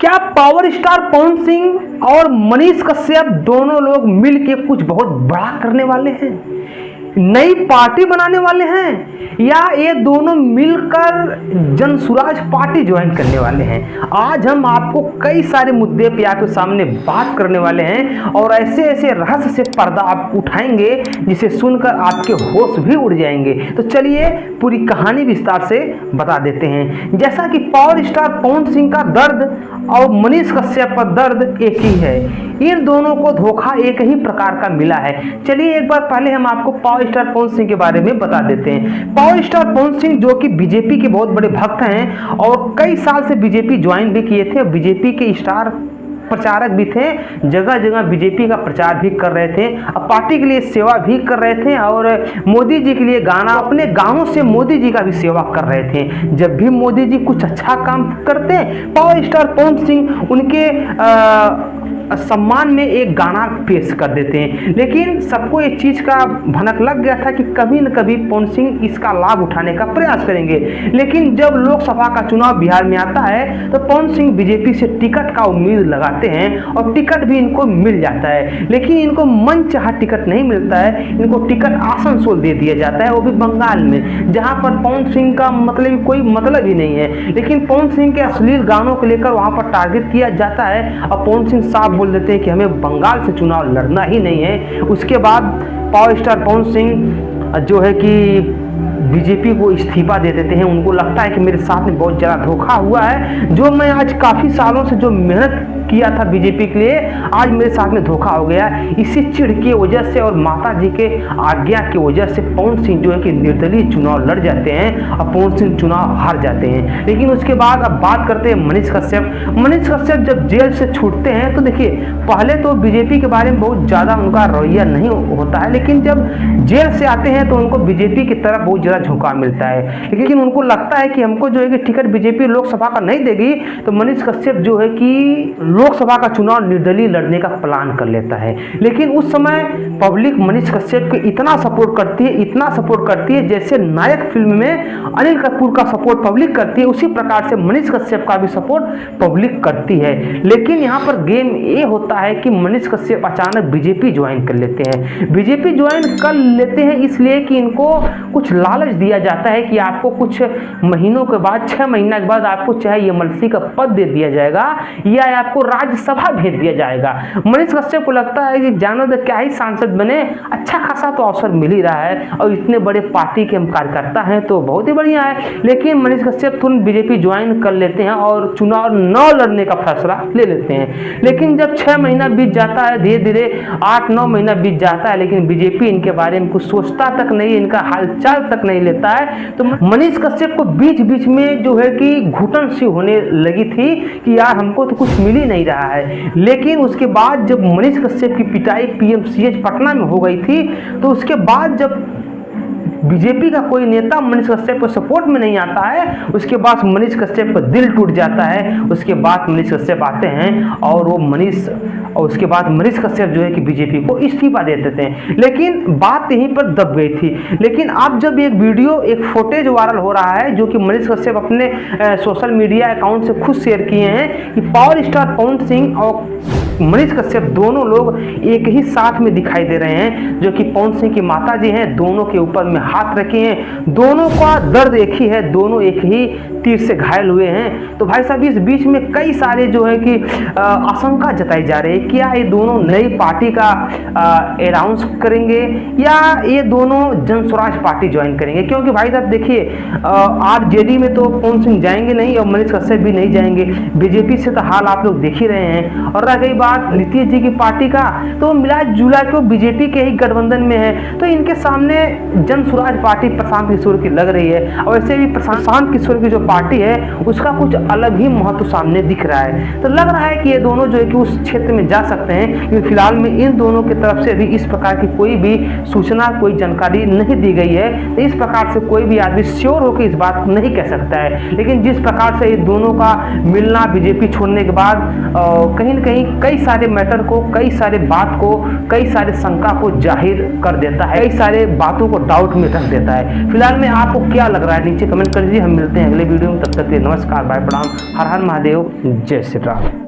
क्या power star Pawan Singh और मनीष कश्यप दोनों लोग मिल के कुछ बहुत बड़ा करने वाले हैं, नई पार्टी बनाने वाले हैं, या ये दोनों मिलकर जनसुराज पार्टी ज्वाइन करने वाले हैं? आज हम आपको कई सारे मुद्दे पे आपके सामने बात करने वाले हैं और ऐसे ऐसे रहस्य से पर्दा आप उठाएंगे जिसे सुनकर आपके होश भी उड़ जाएंगे। तो चलिए पूरी कहानी विस्तार से बता देते हैं। जैसा कि पावर स्टार पवन सिंह का दर्द और मनीष कश्यप का दर्द एक ही है, इन दोनों को धोखा एक ही प्रकार का मिला है। चलिए एक बार पहले हम आपको पावर स्टार पवन सिंह के बारे में बता देते हैं। पावर स्टार पवन सिंह जो कि बीजेपी के बहुत बड़े भक्त हैं और कई साल से बीजेपी ज्वाइन भी किए थे, बीजेपी के स्टार प्रचारक भी थे, जगह जगह बीजेपी का प्रचार भी कर रहे थे, अब पार्टी के लिए सेवा भी कर रहे थे और मोदी जी के लिए गाना अपने गानों से मोदी जी का भी सेवा कर रहे थे। जब भी मोदी जी कुछ अच्छा काम करते पावर स्टार पवन सिंह उनके सम्मान में एक गाना पेश कर देते हैं। लेकिन सबको एक चीज़ का भनक लग गया था कि कभी न कभी पवन सिंह इसका लाभ उठाने का प्रयास करेंगे। लेकिन जब लोकसभा का चुनाव बिहार में आता है तो पवन सिंह बीजेपी से टिकट का उम्मीद लगाते हैं और टिकट भी इनको मिल जाता है। लेकिन इनको मन चाहा टिकट नहीं मिलता है, इनको टिकट आसनसोल दे दिया जाता है, वो भी बंगाल में, जहाँ पर पवन सिंह का मतलब कोई मतलब ही नहीं है। लेकिन पवन सिंह के अश्लील गानों को लेकर वहाँ पर टारगेट किया जाता है और पवन सिंह साफ बोल देते हैं कि हमें बंगाल से चुनाव लड़ना ही नहीं है। उसके बाद पावर स्टार पवन सिंह जो है कि बीजेपी को इस्तीफा दे देते हैं। उनको लगता है कि मेरे साथ में बहुत ज़्यादा धोखा हुआ है, जो मैं आज काफ़ी सालों से जो मेहनत किया था बीजेपी के लिए, आज मेरे साथ में धोखा हो गया। इसी चिढ़ की वजह से और माता जी के आज्ञा की वजह से पवन सिंह जो है कि निर्दलीय चुनाव लड़ जाते हैं और पवन सिंह चुनाव हार जाते हैं। लेकिन उसके बाद अब बात करते हैं मनीष कश्यप। मनीष कश्यप जब जेल से छूटते हैं तो देखिए, पहले तो बीजेपी के बारे में बहुत ज़्यादा उनका रवैया नहीं होता है, लेकिन जब जेल से आते हैं तो उनको बीजेपी की तरफ बहुत ज़्यादा झुकाव मिलता है। लेकिन उनको लगता है कि हमको जो है कि टिकट बीजेपी लोकसभा का नहीं देगी, तो मनीष कश्यप जो है कि लोकसभा का चुनाव निर्दलीय लड़ने का प्लान कर लेता है। लेकिन उस समय पब्लिक मनीष कश्यप को इतना सपोर्ट करती है, इतना सपोर्ट करती है, जैसे नायक फिल्म में अनिल कपूर का सपोर्ट पब्लिक करती है, उसी प्रकार से मनीष कश्यप का भी सपोर्ट पब्लिक करती है। लेकिन यहाँ पर गेम ये होता है कि मनीष कश्यप अचानक बीजेपी ज्वाइन कर लेते हैं। बीजेपी ज्वाइन कर लेते हैं इसलिए कि इनको कुछ लालच दिया जाता है कि आपको कुछ महीनों के बाद, 6 महीना के बाद आपको चाहे एमएलसी का पद दे दिया जाएगा या आपको राज्यसभा भेज दिया जाएगा। मनीष कश्यप को लगता है कि जानो तो क्या ही सांसद बने, अच्छा खासा तो अवसर मिल ही रहा है और इतने बड़े पार्टी के हम कार्यकर्ता हैं तो बहुत ही बढ़िया है। लेकिन मनीष कश्यप तुरंत बीजेपी ज्वाइन कर लेते हैं और चुनाव न लड़ने का फैसला ले लेते हैं। लेकिन जब 6 महीना बीत जाता है, धीरे धीरे 8-9 महीना बीत जाता है, लेकिन बीजेपी इनके बारे में कुछ सोचता तक नहीं, इनका हालचाल तक नहीं लेता है। तो मनीष कश्यप को बीच बीच में जो है कि घुटन सी होने लगी थी कि यार हमको तो कुछ मिल ही नहीं रहा है। लेकिन उसके बाद जब मनीष कश्यप की पिटाई पीएमसीएच पटना में हो गई थी, तो उसके बाद जब बीजेपी का कोई नेता मनीष कश्यप को सपोर्ट में नहीं आता है, उसके बाद मनीष कश्यप का दिल टूट जाता है। उसके बाद मनीष कश्यप आते हैं और उसके बाद मनीष कश्यप जो है कि बीजेपी को इस्तीफा दे देते हैं। लेकिन बात यहीं पर दब गई थी। लेकिन अब जब एक वीडियो, एक फुटेज वायरल हो रहा है जो कि मनीष कश्यप अपने सोशल मीडिया अकाउंट से खुद शेयर किए हैं कि पावर स्टार पवन सिंह और मनीष कश्यप दोनों लोग एक ही साथ में दिखाई दे रहे हैं, जो कि पवन सिंह की माता जी हैं, दोनों के ऊपर में हाथ रखे हैं, दोनों का दर्द एक ही है, दोनों एक ही तीर से घायल हुए हैं। तो भाई साहब इस बीच में कई सारे जो है कि आशंका जताई जा रही है, क्या ये दोनों नई पार्टी का अनाउंस करेंगे या ये दोनों जनसुराज पार्टी ज्वाइन करेंगे? क्योंकि भाई साहब देखिए, आरजेडी में तो पवन सिंह जाएंगे नहीं और मनीष कश्यप भी नहीं जाएंगे, बीजेपी से तो हाल आप लोग देख ही रहे हैं। और रह गई बात नीतीश जी की पार्टी का, तो मिला जुला के बीजेपी के ही गठबंधन में है, तो इनके सामने जनसुराज पार्टी प्रशांत किशोर की लग रही है। और वैसे भी प्रशांत किशोर की जो पार्टी है उसका कुछ अलग ही महत्व सामने दिख रहा है। तो लग रहा है कि ये दोनों जो है कि उस क्षेत्र में जा सकते हैं, क्योंकि फिलहाल में इन दोनों की तरफ से भी इस प्रकार की कोई भी सूचना, कोई जानकारी नहीं दी गई है। तो इस प्रकार से कोई भी आदमी श्योर होकर इस बात को नहीं कह सकता है। लेकिन जिस प्रकार से ये दोनों का मिलना बीजेपी छोड़ने के बाद कहीं न कहीं कई कई सारे मैटर को, कई सारे बात को, कई सारे शंका को जाहिर कर देता है, कई सारे बातों को डाउट में रख देता है। फिलहाल में आपको क्या लग रहा है नीचे कमेंट कर दीजिए। हम मिलते हैं अगले वीडियो में, तब तक के लिए नमस्कार, बाय, प्रणाम, हर हर महादेव, जय श्री राम।